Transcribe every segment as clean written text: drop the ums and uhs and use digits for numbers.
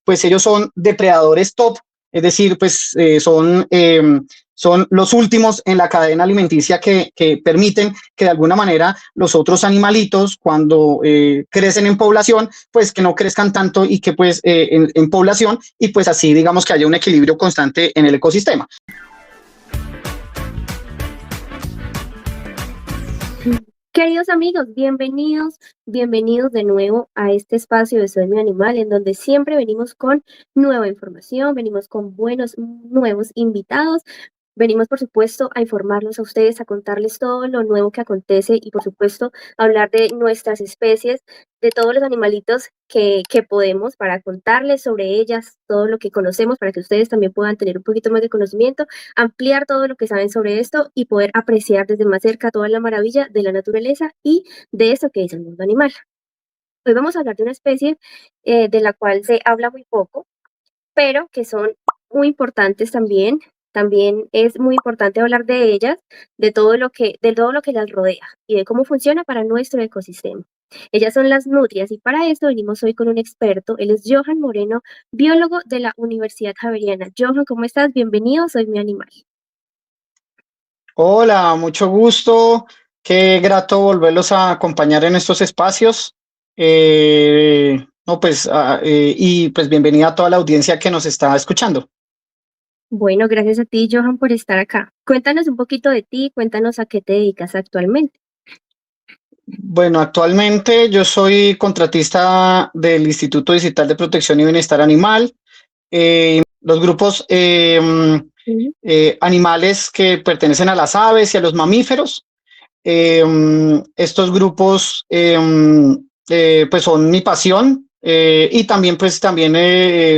pues ellos son depredadores top, es decir, pues son los últimos en la cadena alimenticia que permiten que de alguna manera los otros animalitos, cuando crecen en población, pues que no crezcan tanto y que pues en población, y pues así digamos que haya un equilibrio constante en el ecosistema. Queridos amigos, bienvenidos de nuevo a este espacio de Soy Mi Animal, en donde siempre venimos con nueva información, venimos con buenos, nuevos invitados, venimos por supuesto a informarlos a ustedes, a contarles todo lo nuevo que acontece y por supuesto hablar de nuestras especies, de todos los animalitos que podemos, para contarles sobre ellas, todo lo que conocemos, para que ustedes también puedan tener un poquito más de conocimiento, ampliar todo lo que saben sobre esto y poder apreciar desde más cerca toda la maravilla de la naturaleza y de eso que es el mundo animal. Hoy vamos a hablar de una especie de la cual se habla muy poco, pero que son muy importantes también. También es muy importante hablar de ellas, de todo lo que las rodea y de cómo funciona para nuestro ecosistema. Ellas son las nutrias y para esto venimos hoy con un experto. Él es Johan Moreno, biólogo de la Universidad Javeriana. Johan, ¿cómo estás? Bienvenido, Soy Mi Animal. Hola, mucho gusto. Qué grato volverlos a acompañar en estos espacios. Y pues bienvenida a toda la audiencia que nos está escuchando. Bueno, gracias a ti, Johan, por estar acá. Cuéntanos un poquito de ti, cuéntanos a qué te dedicas actualmente. Bueno, actualmente yo soy contratista del Instituto Digital de Protección y Bienestar Animal. Los grupos animales que pertenecen a las aves y a los mamíferos. Estos grupos pues son mi pasión, y también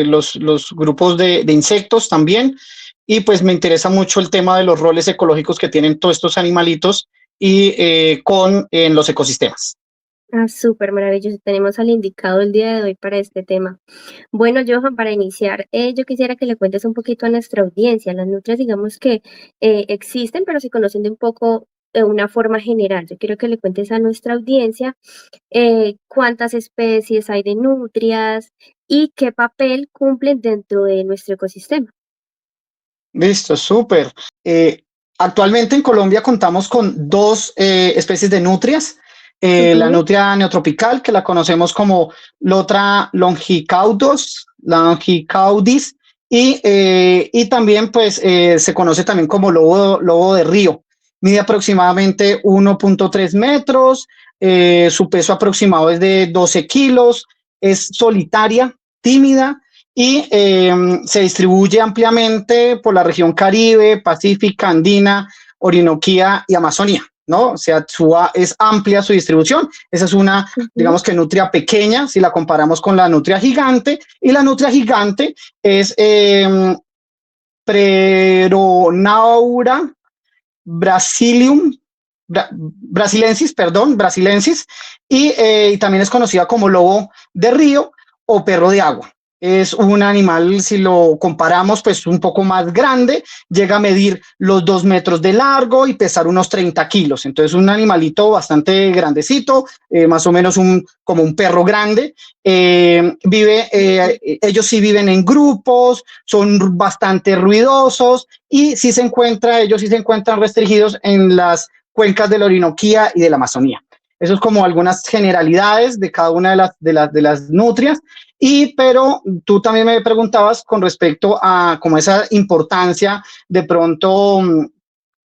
los grupos de insectos también, y pues me interesa mucho el tema de los roles ecológicos que tienen todos estos animalitos y en los ecosistemas. Ah, súper maravilloso. Tenemos al indicado el día de hoy para este tema. Bueno, Johan, para iniciar, yo quisiera que le cuentes un poquito a nuestra audiencia. Las nutrias, digamos que existen, pero se conocen de un poco de una forma general. Yo quiero que le cuentes a nuestra audiencia cuántas especies hay de nutrias y qué papel cumplen dentro de nuestro ecosistema. Listo, súper. Actualmente en Colombia contamos con dos especies de nutrias. La nutria neotropical, que la conocemos como Lotra longicaudis, y también pues se conoce también como lobo de río. Mide aproximadamente 1.3 metros, su peso aproximado es de 12 kilos, es solitaria, tímida, y se distribuye ampliamente por la región Caribe, Pacífica, Andina, Orinoquía y Amazonía, ¿no? O sea, es amplia su distribución. Esa es una, digamos que nutria pequeña, si la comparamos con la nutria gigante, y la nutria gigante es Preronaura brasilensis, y también es conocida como lobo de río o perro de agua. Es un animal, si lo comparamos, pues un poco más grande, llega a medir los 2 metros de largo y pesar unos 30 kilos. Entonces, un animalito bastante grandecito, más o menos como un perro grande. Ellos sí viven en grupos, son bastante ruidosos y ellos sí se encuentran restringidos en las cuencas de la Orinoquía y de la Amazonía. Eso es como algunas generalidades de cada una de las nutrias. Pero tú también me preguntabas con respecto a como esa importancia de pronto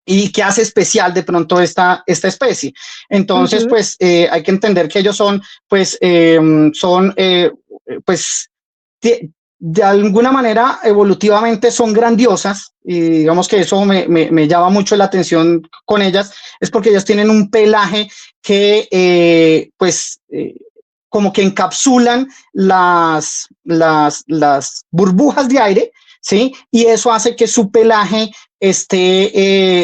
y qué hace especial de pronto esta especie. Entonces, pues hay que entender que ellos son, de alguna manera evolutivamente son grandiosas, y digamos que eso me llama mucho la atención con ellas, es porque ellas tienen un pelaje que como que encapsulan las burbujas de aire, ¿sí? Y eso hace que su pelaje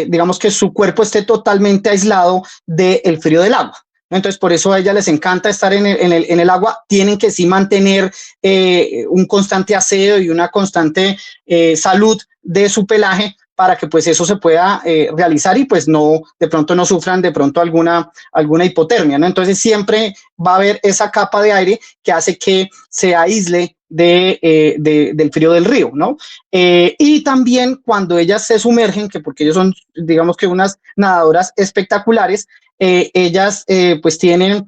digamos que su cuerpo esté totalmente aislado del frío del agua. Entonces, por eso a ellas les encanta estar en el agua. Tienen que sí mantener un constante aseo y una constante salud de su pelaje para que pues eso se pueda realizar y pues de pronto no sufran de pronto alguna hipotermia, ¿no? Entonces siempre va a haber esa capa de aire que hace que se aísle del frío del río, ¿no? Y también cuando ellas se sumergen, que porque ellos son, digamos que unas nadadoras espectaculares, ellas pues tienen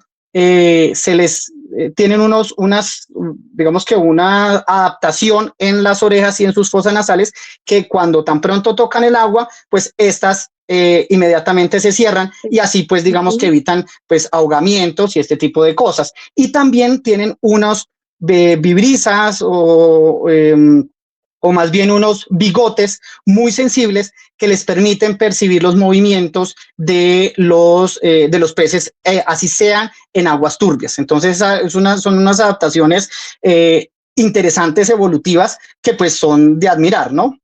digamos que una adaptación en las orejas y en sus fosas nasales que cuando tan pronto tocan el agua, pues estas inmediatamente se cierran y así pues digamos que evitan pues ahogamientos y este tipo de cosas. Y también tienen unos vibrisas o más bien unos bigotes muy sensibles que les permiten percibir los movimientos de los peces, así sean en aguas turbias. Entonces, son unas adaptaciones interesantes, evolutivas, que pues son de admirar, ¿no?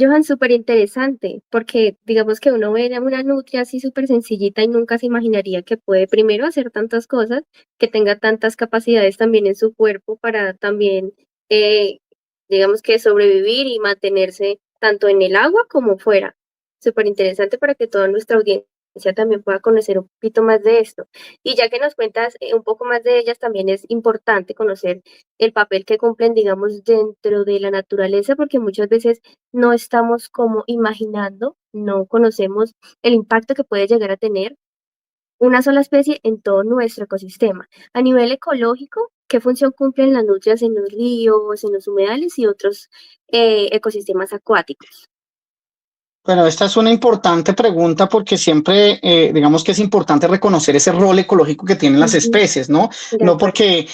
Johan, súper interesante, porque digamos que uno ve a una nutria así súper sencillita y nunca se imaginaría que puede primero hacer tantas cosas, que tenga tantas capacidades también en su cuerpo para también, eh, digamos que sobrevivir y mantenerse tanto en el agua como fuera. Súper interesante para que toda nuestra audiencia también pueda conocer un poquito más de esto. Y ya que nos cuentas un poco más de ellas, también es importante conocer el papel que cumplen, digamos, dentro de la naturaleza, porque muchas veces no estamos como imaginando, no conocemos el impacto que puede llegar a tener una sola especie en todo nuestro ecosistema. A nivel ecológico, ¿qué función cumplen las nutrias en los ríos, en los humedales y otros ecosistemas acuáticos? Bueno, esta es una importante pregunta porque siempre, digamos que es importante reconocer ese rol ecológico que tienen las Ujú, especies, ¿no? de No acuerdo. porque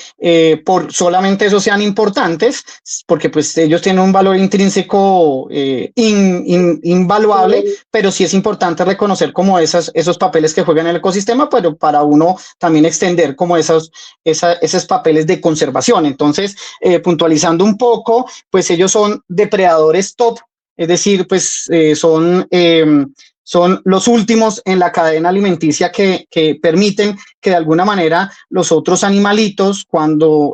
por solamente eso sean importantes, porque pues ellos tienen un valor intrínseco invaluable, Bien. pero sí es importante reconocer como esos papeles que juegan en el ecosistema, pero para uno también extender como esos papeles de conservación. Entonces, puntualizando un poco, pues ellos son depredadores top, es decir, pues son los últimos en la cadena alimenticia que permiten que de alguna manera los otros animalitos cuando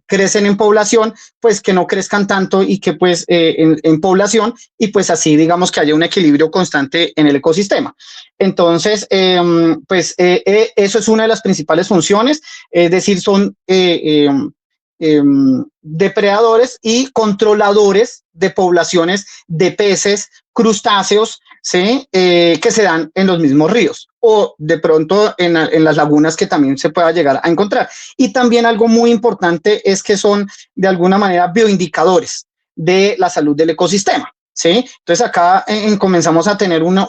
crecen en población, pues que no crezcan tanto y que pues en población y pues así digamos que haya un equilibrio constante en el ecosistema. Entonces, eso es una de las principales funciones, es decir, son depredadores y controladores de poblaciones de peces, crustáceos, ¿sí? Que se dan en los mismos ríos o de pronto en las lagunas que también se pueda llegar a encontrar. Y también algo muy importante es que son de alguna manera bioindicadores de la salud del ecosistema. ¿Sí? Entonces acá comenzamos a tener una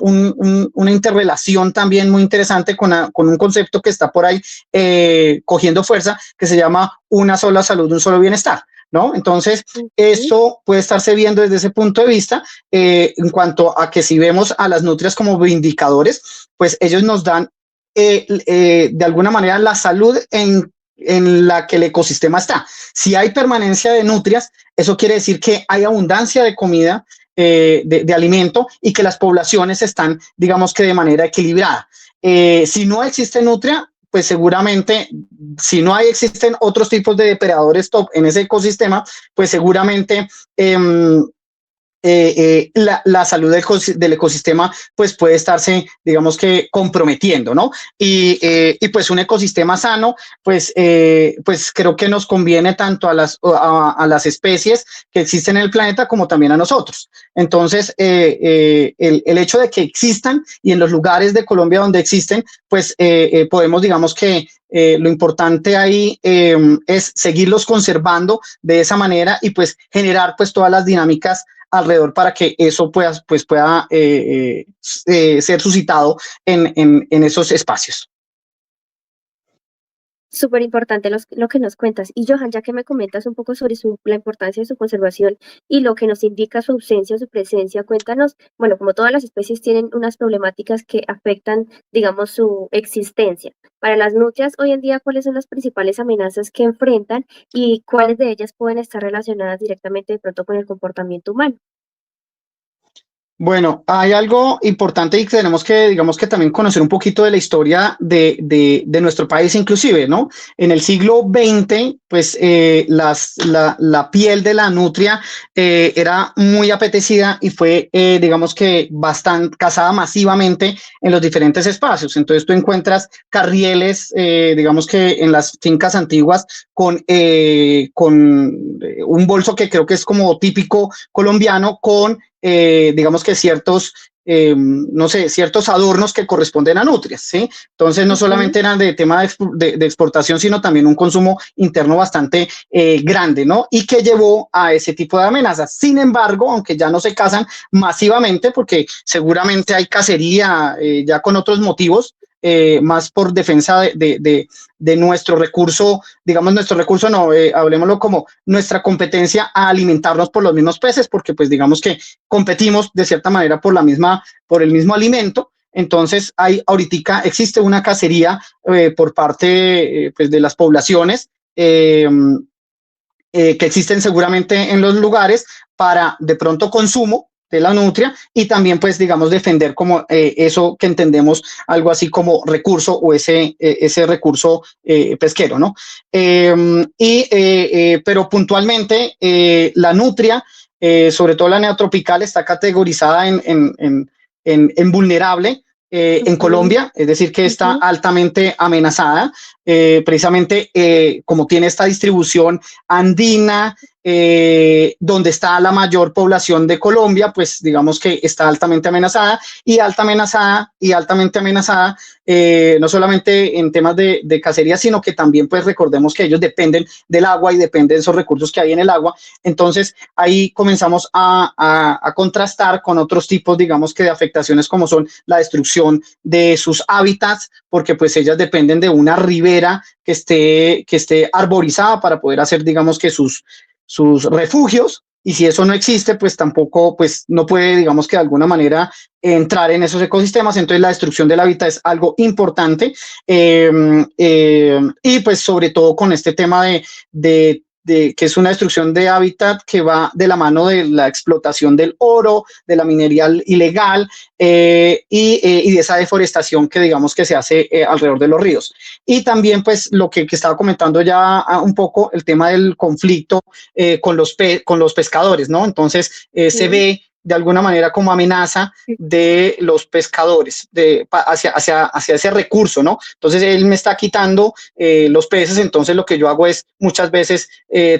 interrelación también muy interesante con un concepto que está por ahí cogiendo fuerza, que se llama una sola salud, un solo bienestar, ¿no? Entonces, Ujú. esto puede estarse viendo desde ese punto de vista, en cuanto a que si vemos a las nutrias como indicadores, pues ellos nos dan de alguna manera la salud en la que el ecosistema está. Si hay permanencia de nutrias, eso quiere decir que hay abundancia de comida, de alimento y que las poblaciones están, digamos que de manera equilibrada. Si no existe nutria, pues seguramente, si no existen otros tipos de depredadores top en ese ecosistema, pues seguramente la salud del ecosistema pues puede estarse, digamos que, comprometiendo, ¿no? Y pues un ecosistema sano, pues creo que nos conviene tanto a las especies que existen en el planeta como también a nosotros. Entonces, el hecho de que existan y en los lugares de Colombia donde existen, pues podemos, digamos que, lo importante ahí es seguirlos conservando de esa manera y pues generar pues todas las dinámicas alrededor para que eso pueda ser suscitado en esos espacios. Súper importante lo que nos cuentas. Y Johan, ya que me comentas un poco sobre la importancia de su conservación y lo que nos indica su ausencia o su presencia, cuéntanos, bueno, como todas las especies tienen unas problemáticas que afectan, digamos, su existencia. Para las nutrias, hoy en día, ¿cuáles son las principales amenazas que enfrentan y cuáles de ellas pueden estar relacionadas directamente de pronto con el comportamiento humano? Bueno, hay algo importante y que tenemos que, digamos que también conocer un poquito de la historia de nuestro país inclusive, ¿no? En el siglo XX, pues la piel de la nutria era muy apetecida y fue, digamos que, bastante cazada masivamente en los diferentes espacios. Entonces tú encuentras carrieles, digamos que en las fincas antiguas, con un bolso que creo que es como típico colombiano, con digamos que ciertos, no sé, ciertos adornos que corresponden a nutrias, ¿sí? Entonces no solamente eran de tema de exportación, sino también un consumo interno bastante grande, ¿no? Y que llevó a ese tipo de amenazas. Sin embargo, aunque ya no se cazan masivamente, porque seguramente hay cacería ya con otros motivos, más por defensa de nuestro recurso, digamos nuestro recurso, no, hablemoslo como nuestra competencia a alimentarnos por los mismos peces, porque pues digamos que competimos de cierta manera por el mismo alimento. Entonces, ahorita existe una cacería por parte pues, de las poblaciones que existen seguramente en los lugares para de pronto consumo de la nutria y también pues digamos defender como eso que entendemos algo así como recurso o ese recurso pesquero, ¿no? Pero puntualmente la nutria, sobre todo la neotropical, está categorizada en vulnerable en Colombia, es decir, que está altamente amenazada, precisamente como tiene esta distribución andina, donde está la mayor población de Colombia, pues digamos que está altamente amenazada y altamente amenazada, no solamente en temas de cacería, sino que también pues recordemos que ellos dependen del agua y dependen de esos recursos que hay en el agua. Entonces ahí comenzamos a contrastar con otros tipos, digamos que de afectaciones como son la destrucción de sus hábitats, porque pues ellas dependen de una ribera que esté arborizada para poder hacer, digamos que sus refugios, y si eso no existe, pues tampoco, pues no puede, digamos que de alguna manera entrar en esos ecosistemas. Entonces la destrucción del hábitat es algo importante, y pues sobre todo con este tema de que es una destrucción de hábitat que va de la mano de la explotación del oro, de la minería ilegal y de esa deforestación que digamos que se hace alrededor de los ríos. Y también pues lo que estaba comentando ya un poco, el tema del conflicto con los pescadores, ¿no? Entonces se ve de alguna manera como amenaza de los pescadores hacia ese recurso, ¿no? Entonces él me está quitando los peces, entonces lo que yo hago es muchas veces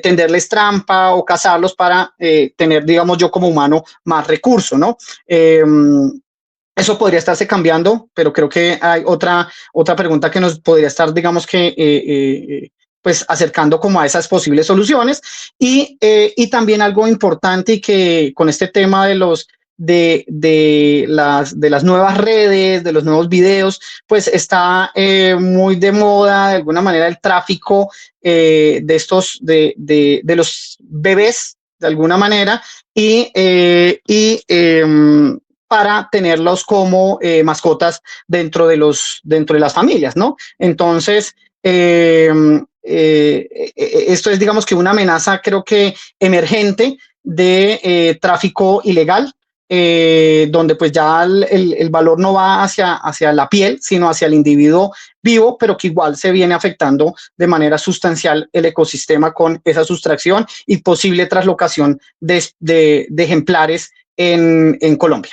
tenderles trampa o cazarlos para tener, digamos, yo como humano más recurso, ¿no? Eso podría estarse cambiando, pero creo que hay otra pregunta que nos podría estar, digamos que, pues acercando como a esas posibles soluciones y también algo importante y que con este tema de las nuevas redes, de los nuevos videos, pues está muy de moda de alguna manera el tráfico de los bebés de alguna manera para tenerlos como mascotas dentro de las familias, ¿no? Entonces, esto es, digamos que una amenaza, creo que emergente de tráfico ilegal, donde pues ya el valor no va hacia la piel, sino hacia el individuo vivo, pero que igual se viene afectando de manera sustancial el ecosistema con esa sustracción y posible traslocación de ejemplares en Colombia.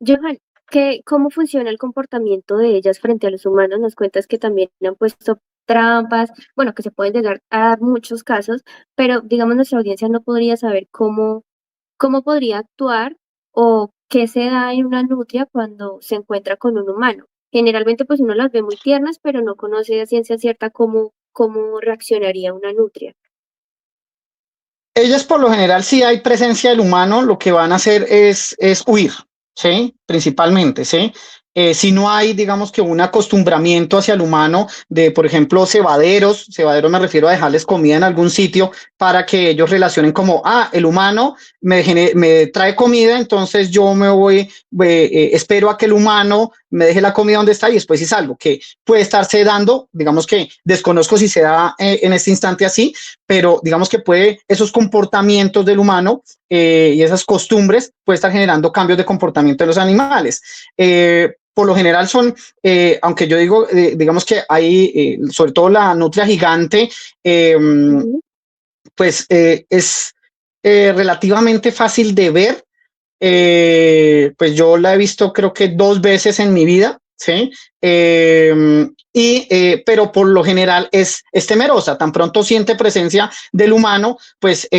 Johan, ¿cómo funciona el comportamiento de ellas frente a los humanos? Nos cuentas que también han puesto trampas, bueno, que se pueden llegar a dar muchos casos, pero digamos nuestra audiencia no podría saber cómo podría actuar o qué se da en una nutria cuando se encuentra con un humano. Generalmente pues uno las ve muy tiernas, pero no conoce a ciencia cierta cómo reaccionaría una nutria. Ellas por lo general, si hay presencia del humano, lo que van a hacer es huir, ¿sí? Principalmente, ¿sí? Si no hay, digamos que un acostumbramiento hacia el humano de, por ejemplo, cebaderos me refiero a dejarles comida en algún sitio para que ellos relacionen como, el humano me trae comida, entonces yo me voy, espero a que el humano me deje la comida donde está y después sí salgo, que puede estarse dando, digamos que desconozco si se da en este instante así, pero digamos que esos comportamientos del humano y esas costumbres puede estar generando cambios de comportamiento en los animales. Por lo general aunque yo digo, digamos que hay, sobre todo la nutria gigante, pues es relativamente fácil de ver. Pues yo la he visto creo que 2 veces en mi vida, ¿sí? Pero por lo general es temerosa. Tan pronto siente presencia del humano, pues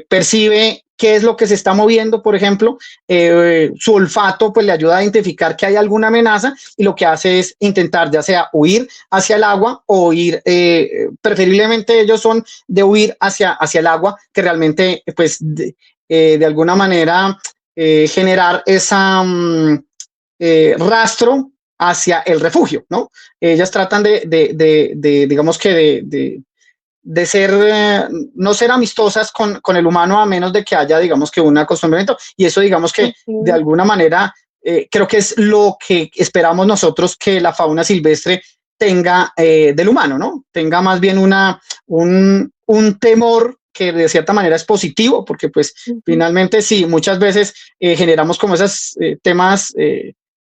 percibe qué es lo que se está moviendo, por ejemplo. Su olfato pues le ayuda a identificar que hay alguna amenaza, y lo que hace es intentar ya sea huir hacia el agua o ir, preferiblemente ellos son de huir hacia el agua, que realmente pues de alguna manera generar esa rastro hacia el refugio, ¿no? Ellas tratan digamos que de ser, no ser amistosas con el humano, a menos de que haya, digamos que un acostumbramiento, y eso digamos que de alguna manera creo que es lo que esperamos nosotros que la fauna silvestre tenga del humano, ¿no? Tenga más bien un temor que de cierta manera es positivo, porque pues finalmente sí, muchas veces generamos como esos temas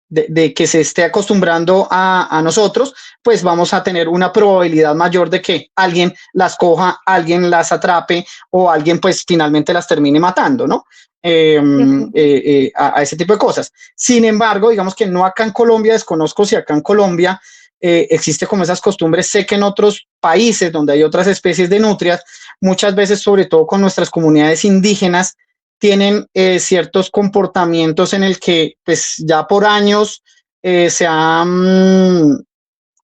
de que se esté acostumbrando a nosotros, pues vamos a tener una probabilidad mayor de que alguien las coja, alguien las atrape o alguien pues finalmente las termine matando, ¿no? A ese tipo de cosas. Sin embargo, digamos que no acá en Colombia, desconozco si acá en Colombia existe como esas costumbres. Sé que en otros países donde hay otras especies de nutrias, muchas veces, sobre todo con nuestras comunidades indígenas, tienen ciertos comportamientos en el que pues ya por años se ha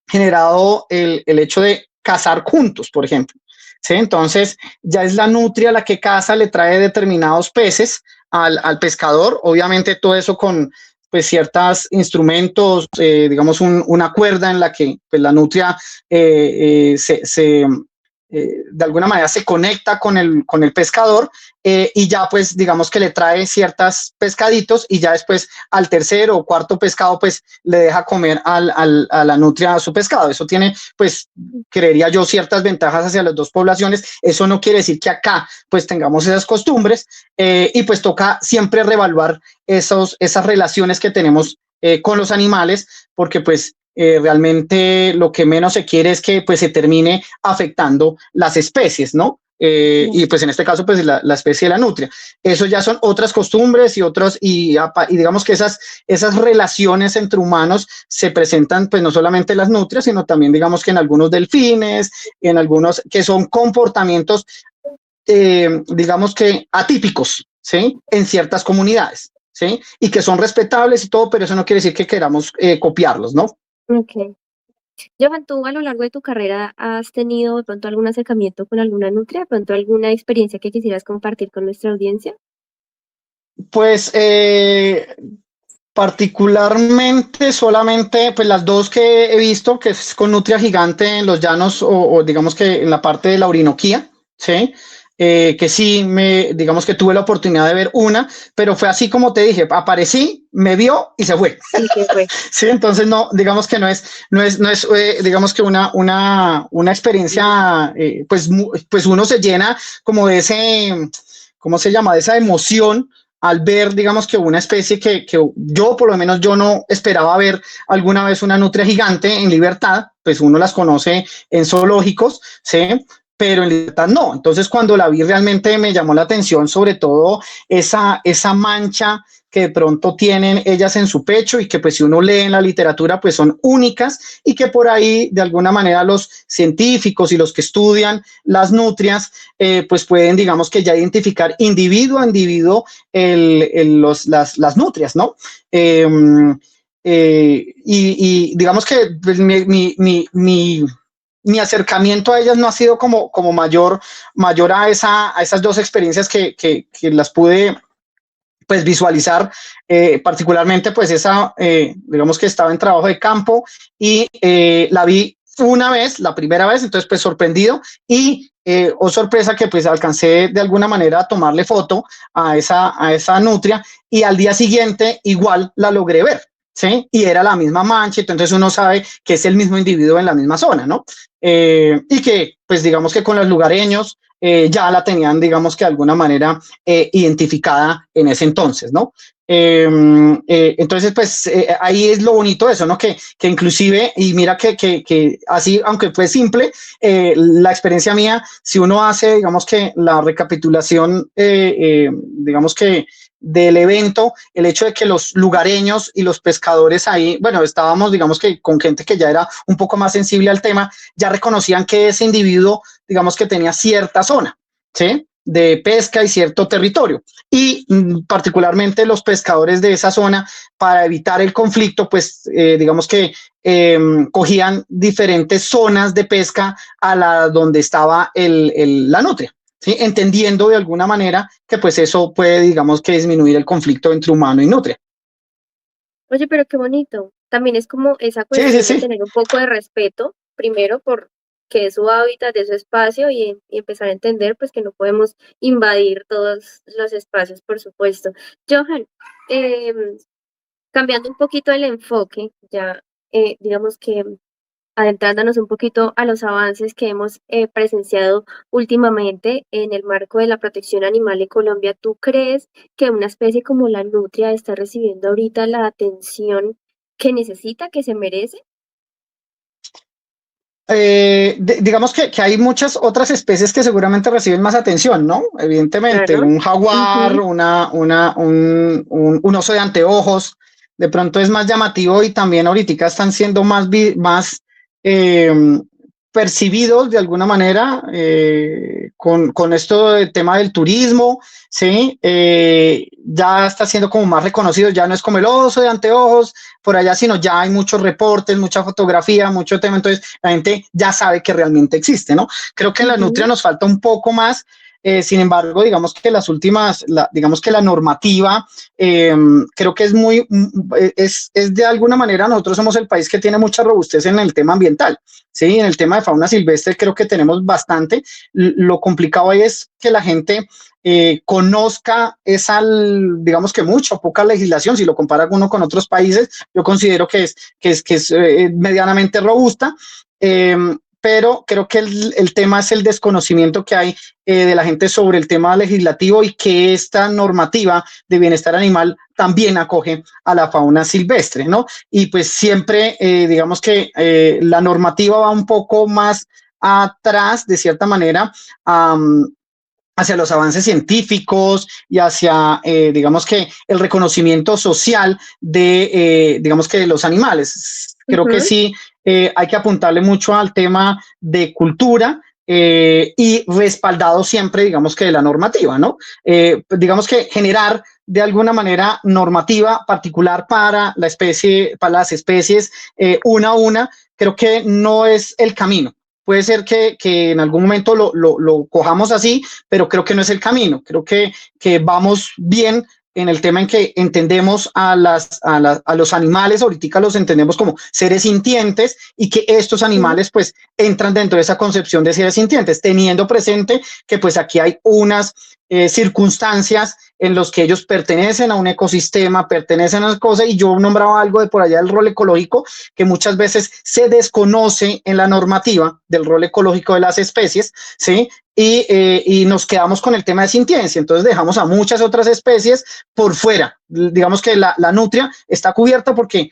generado el hecho de cazar juntos, por ejemplo. ¿Sí? Entonces ya es la nutria la que caza, le trae determinados peces al pescador, obviamente todo eso con pues ciertos instrumentos, digamos una cuerda en la que pues, la nutria de alguna manera se conecta con el pescador, y ya pues digamos que le trae ciertos pescaditos, y ya después al tercer o cuarto pescado pues le deja comer a la nutria a su pescado. Eso tiene pues, creería yo, ciertas ventajas hacia las dos poblaciones. Eso no quiere decir que acá pues tengamos esas costumbres, y pues toca siempre reevaluar esas relaciones que tenemos con los animales, porque pues realmente lo que menos se quiere es que pues se termine afectando las especies, ¿no? Y pues en este caso pues la especie de la nutria. Eso ya son otras costumbres y digamos que esas relaciones entre humanos se presentan pues no solamente en las nutrias, sino también digamos que en algunos delfines, en algunos que son comportamientos digamos que atípicos, ¿sí? En ciertas comunidades, ¿sí? Y que son respetables y todo, pero eso no quiere decir que queramos copiarlos, ¿no? Ok. Johan, ¿tú a lo largo de tu carrera has tenido de pronto algún acercamiento con alguna nutria, de pronto alguna experiencia que quisieras compartir con nuestra audiencia? Pues particularmente solamente pues las dos que he visto, que es con nutria gigante en los llanos o digamos que en la parte de la Orinoquía, ¿sí? Que sí, digamos que tuve la oportunidad de ver una, pero fue así como te dije, aparecí, me vio y se fue. Sí, se fue. Sí, entonces no, digamos que no es digamos que una experiencia, pues uno se llena como de ¿cómo se llama? De esa emoción al ver, digamos que una especie que yo, por lo menos yo no esperaba ver alguna vez una nutria gigante en libertad, pues uno las conoce en zoológicos, ¿sí? Pero en libertad no. Entonces cuando la vi realmente me llamó la atención, sobre todo esa mancha que de pronto tienen ellas en su pecho, y que pues si uno lee en la literatura pues son únicas, y que por ahí de alguna manera los científicos y los que estudian las nutrias pues pueden digamos que ya identificar individuo a individuo las nutrias, ¿no? Y digamos que pues, mi acercamiento a ellas no ha sido como mayor a esas dos experiencias que las pude pues visualizar, particularmente pues esa, digamos que estaba en trabajo de campo y la vi una vez, la primera vez, entonces pues sorprendido y oh sorpresa que pues alcancé de alguna manera a tomarle foto a esa nutria, y al día siguiente igual la logré ver. ¿sí? Y era la misma mancha, entonces uno sabe que es el mismo individuo en la misma zona, ¿no? Y que, pues digamos que con los lugareños ya la tenían, digamos que de alguna manera identificada en ese entonces, ¿no? Entonces, pues ahí es lo bonito de eso, ¿no? Que inclusive, y mira que así, aunque fue simple, la experiencia mía, si uno hace, digamos que la recapitulación, digamos que del evento, el hecho de que los lugareños y los pescadores ahí, bueno, estábamos, digamos que con gente que ya era un poco más sensible al tema, ya reconocían que ese individuo, digamos que tenía cierta zona, ¿sí? De pesca y cierto territorio. Y particularmente los pescadores de esa zona, para evitar el conflicto, pues digamos que cogían diferentes zonas de pesca a la donde estaba la nutria. ¿Sí? Entendiendo de alguna manera que pues eso puede, digamos que disminuir el conflicto entre humano y nutria. Oye, pero qué bonito. También es como esa Sí, sí, cuestión de sí. tener un poco de respeto, primero por que es su hábitat, de su espacio y empezar a entender pues que no podemos invadir todos los espacios, por supuesto. Johan, em, cambiando un poquito el enfoque, ya digamos que adentrándonos un poquito a los avances que hemos presenciado últimamente en el marco de la protección animal en Colombia, ¿tú crees que una especie como la nutria está recibiendo ahorita la atención que necesita, que se merece? Digamos que hay muchas otras especies que seguramente reciben más atención, ¿no? Evidentemente, Claro. un jaguar, Ujú. un oso de anteojos, de pronto es más llamativo y también ahorita están siendo más eh, percibidos de alguna manera con esto del tema del turismo, ¿sí? Ya está siendo como más reconocido, ya no es como el oso de anteojos por allá, sino ya hay muchos reportes, mucha fotografía, mucho tema, entonces la gente ya sabe que realmente existe, ¿no? Creo que en la nutria Ujú. nos falta un poco más, sin embargo, digamos que digamos que la normativa, creo que es de alguna manera, nosotros somos el país que tiene mucha robustez en el tema ambiental, ¿sí? En el tema de fauna silvestre creo que tenemos bastante. Lo complicado ahí es que la gente conozca digamos que mucha o poca legislación, si lo compara uno con otros países, yo considero que es medianamente robusta, pero creo que el tema es el desconocimiento que hay de la gente sobre el tema legislativo y que esta normativa de bienestar animal también acoge a la fauna silvestre, ¿no? Y pues siempre, digamos que la normativa va un poco más atrás, de cierta manera, hacia los avances científicos y hacia, digamos que, el reconocimiento social digamos que, de los animales. Creo que Ujú. sí, hay que apuntarle mucho al tema de cultura y respaldado siempre, digamos que, de la normativa, ¿no? Digamos que generar de alguna manera normativa particular para para las especies una a una, creo que no es el camino. Puede ser que en algún momento lo cojamos así, pero creo que no es el camino. Creo que vamos bien en el tema en que entendemos a los animales, ahorita los entendemos como seres sintientes y que estos Sí. animales pues entran dentro de esa concepción de seres sintientes, teniendo presente que pues aquí hay unas circunstancias en los que ellos pertenecen a un ecosistema, pertenecen a una cosa, y yo nombraba algo de por allá del rol ecológico, que muchas veces se desconoce en la normativa del rol ecológico de las especies, ¿sí? Y nos quedamos con el tema de sintiencia, entonces dejamos a muchas otras especies por fuera. Digamos que la nutria está cubierta porque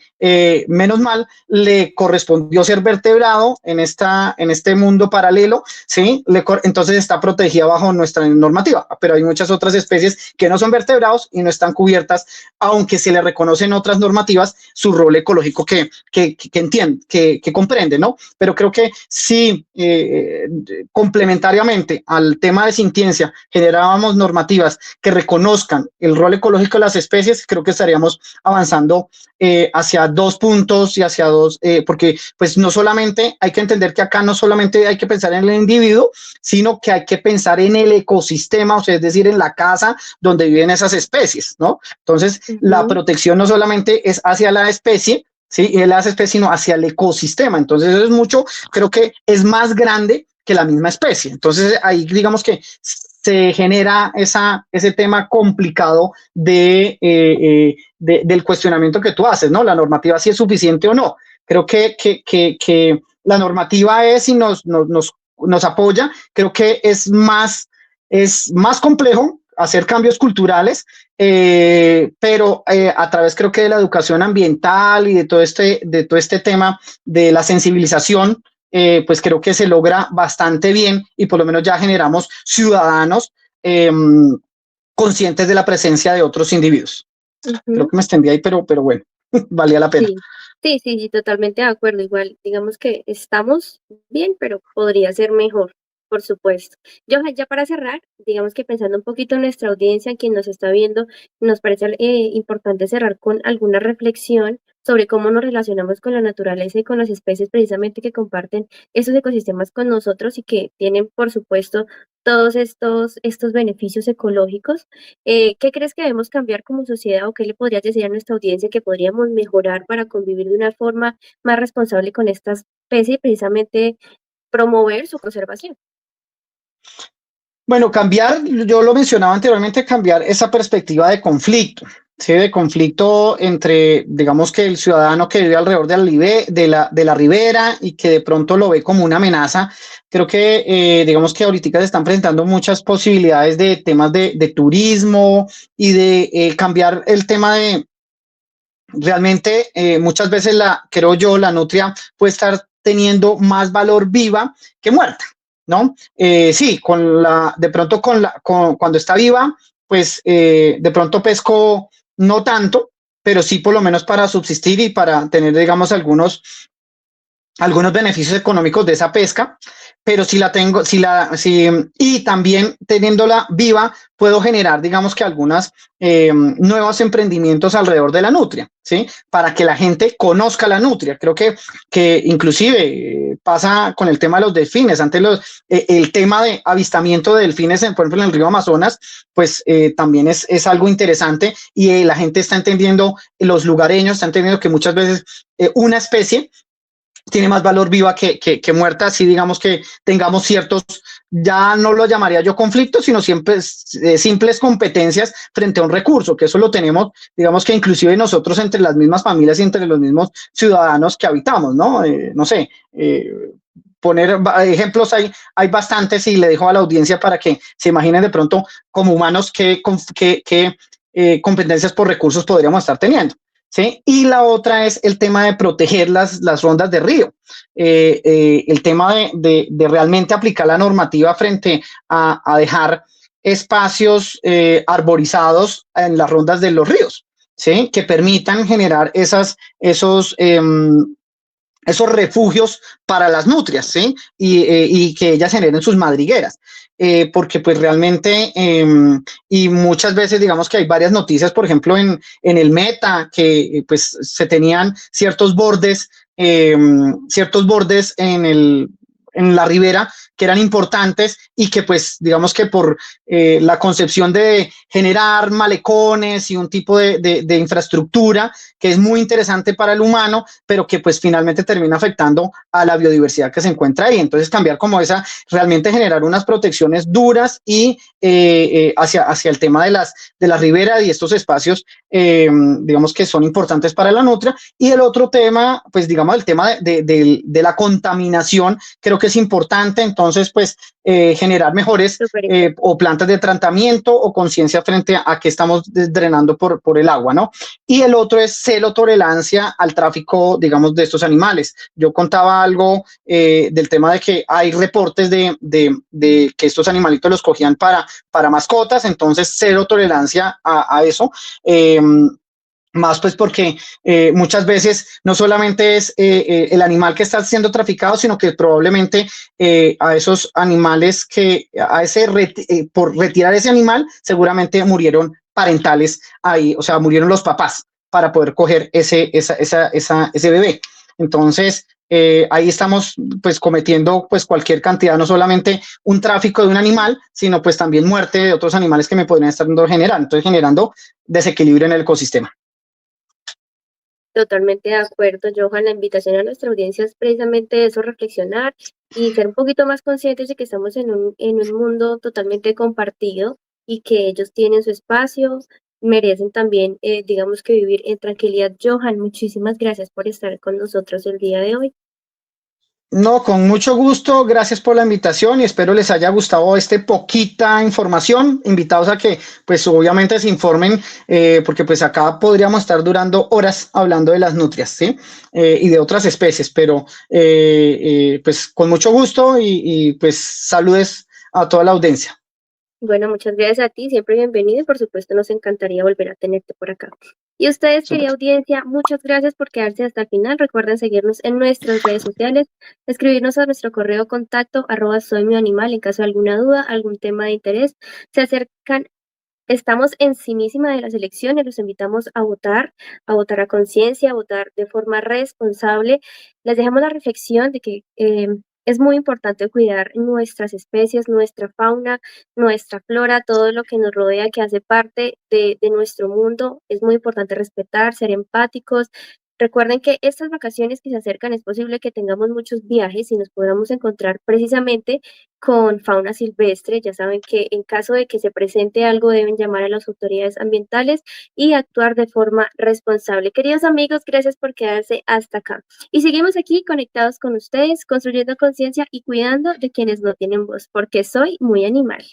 menos mal le correspondió ser vertebrado en este mundo paralelo, ¿sí? Entonces está protegida bajo nuestra normativa, pero hay muchas otras especies que no son vertebrados y no están cubiertas, aunque se le reconocen otras normativas su rol ecológico que entiende, que comprende, ¿no? Pero creo que sí, complementariamente al tema de sintiencia, generábamos normativas que reconozcan el rol ecológico de las especies, creo que estaríamos avanzando hacia dos puntos y hacia dos, porque pues no solamente hay que entender que acá no solamente hay que pensar en el individuo, sino que hay que pensar en el ecosistema, o sea, es decir, en la casa donde viven esas especies, ¿no? Entonces, la Ujú. protección no solamente es hacia la especie, ¿sí? Y las especies, sino hacia el ecosistema. Entonces, eso es mucho, creo que es más grande que la misma especie. Entonces, ahí digamos que se genera ese tema complicado del cuestionamiento que tú haces, ¿no? La normativa si es suficiente o no. Creo que la normativa es y nos apoya. Creo que es más complejo hacer cambios culturales, pero a través creo que de la educación ambiental y de todo este tema de la sensibilización, pues creo que se logra bastante bien y por lo menos ya generamos ciudadanos conscientes de la presencia de otros individuos. Creo que me extendí ahí, pero bueno, valía la pena. Sí, sí, totalmente de acuerdo. Igual, digamos que estamos bien, pero podría ser mejor, por supuesto. Johan, ya para cerrar, digamos que pensando un poquito en nuestra audiencia, quien nos está viendo, nos parece importante cerrar con alguna reflexión sobre cómo nos relacionamos con la naturaleza y con las especies precisamente que comparten esos ecosistemas con nosotros y que tienen, por supuesto, todos estos beneficios ecológicos. ¿Qué crees que debemos cambiar como sociedad o qué le podrías decir a nuestra audiencia que podríamos mejorar para convivir de una forma más responsable con esta especie y precisamente promover su conservación? Bueno, cambiar, yo lo mencionaba anteriormente, cambiar esa perspectiva de conflicto, ¿sí? De conflicto entre, digamos que el ciudadano que vive alrededor de la ribera y que de pronto lo ve como una amenaza. Creo que, digamos que ahorita se están presentando muchas posibilidades de temas de turismo y de cambiar el tema de, realmente muchas veces creo yo, la nutria puede estar teniendo más valor viva que muerta, ¿no? Sí, de pronto cuando está viva, pues de pronto pesco no tanto, pero sí por lo menos para subsistir y para tener, digamos, algunos beneficios económicos de esa pesca, pero si la tengo, y también teniéndola viva, puedo generar, digamos que algunas nuevos emprendimientos alrededor de la nutria, ¿sí? Para que la gente conozca la nutria. Creo que inclusive pasa con el tema de los delfines. Antes el tema de avistamiento de delfines, por ejemplo, en el río Amazonas, pues también es algo interesante y la gente está entendiendo, los lugareños están entendiendo que muchas veces una especie tiene más valor viva que muerta, así digamos que tengamos ciertos, ya no lo llamaría yo conflictos, sino siempre simples competencias frente a un recurso, que eso lo tenemos, digamos que inclusive nosotros entre las mismas familias y entre los mismos ciudadanos que habitamos, ¿no? No sé, poner ejemplos hay bastantes y le dejo a la audiencia para que se imaginen de pronto como humanos qué competencias por recursos podríamos estar teniendo. ¿Sí? Y la otra es el tema de proteger las rondas de río, el tema de realmente aplicar la normativa frente a dejar espacios arborizados en las rondas de los ríos, ¿sí? Que permitan generar esos refugios para las nutrias, ¿sí? Y que ellas generen sus madrigueras. Porque pues realmente, y muchas veces digamos que hay varias noticias, por ejemplo, en el Meta, que pues se tenían ciertos bordes en la ribera que eran importantes y que pues digamos que por la concepción de generar malecones y un tipo de infraestructura que es muy interesante para el humano, pero que pues finalmente termina afectando a la biodiversidad que se encuentra ahí. Entonces cambiar como realmente generar unas protecciones duras y hacia el tema de las riberas y estos espacios, digamos que son importantes para la nutria. Y el otro tema, pues digamos el tema de la contaminación, creo que es importante, entonces pues generar mejores o plantas de tratamiento o conciencia frente a que estamos drenando por el agua, ¿no? Y el otro es cero tolerancia al tráfico, digamos, de estos animales. Yo contaba algo del tema de que hay reportes de que estos animalitos los cogían para mascotas, entonces cero tolerancia a eso. Más pues porque muchas veces no solamente es el animal que está siendo traficado, sino que probablemente a esos animales por retirar ese animal, seguramente murieron parentales ahí, o sea, murieron los papás para poder coger ese bebé. Entonces, ahí estamos pues cometiendo pues cualquier cantidad, no solamente un tráfico de un animal, sino pues también muerte de otros animales que me podrían estar generando desequilibrio en el ecosistema. Totalmente de acuerdo, Johan. La invitación a nuestra audiencia es precisamente eso, reflexionar y ser un poquito más conscientes de que estamos en un mundo totalmente compartido y que ellos tienen su espacio, merecen también, digamos que vivir en tranquilidad. Johan, muchísimas gracias por estar con nosotros el día de hoy. No, con mucho gusto, gracias por la invitación y espero les haya gustado este poquita información. Invitados a que pues obviamente se informen porque pues acá podríamos estar durando horas hablando de las nutrias, ¿sí? Y de otras especies, pero pues con mucho gusto y pues saludes a toda la audiencia. Bueno, muchas gracias a ti, siempre bienvenido y por supuesto nos encantaría volver a tenerte por acá. Y ustedes, Súper. querida audiencia, muchas gracias por quedarse hasta el final. Recuerden seguirnos en nuestras redes sociales, escribirnos a nuestro correo contacto @soymioanimal en caso de alguna duda, algún tema de interés. Se acercan, estamos encimísima de las elecciones, los invitamos a votar a conciencia, a votar de forma responsable. Les dejamos la reflexión de que es muy importante cuidar nuestras especies, nuestra fauna, nuestra flora, todo lo que nos rodea, que hace parte de nuestro mundo. Es muy importante respetar, ser empáticos. Recuerden que estas vacaciones que se acercan es posible que tengamos muchos viajes y nos podamos encontrar precisamente con fauna silvestre. Ya saben que en caso de que se presente algo deben llamar a las autoridades ambientales y actuar de forma responsable. Queridos amigos, gracias por quedarse hasta acá. Y seguimos aquí conectados con ustedes, construyendo conciencia y cuidando de quienes no tienen voz, porque soy muy animal.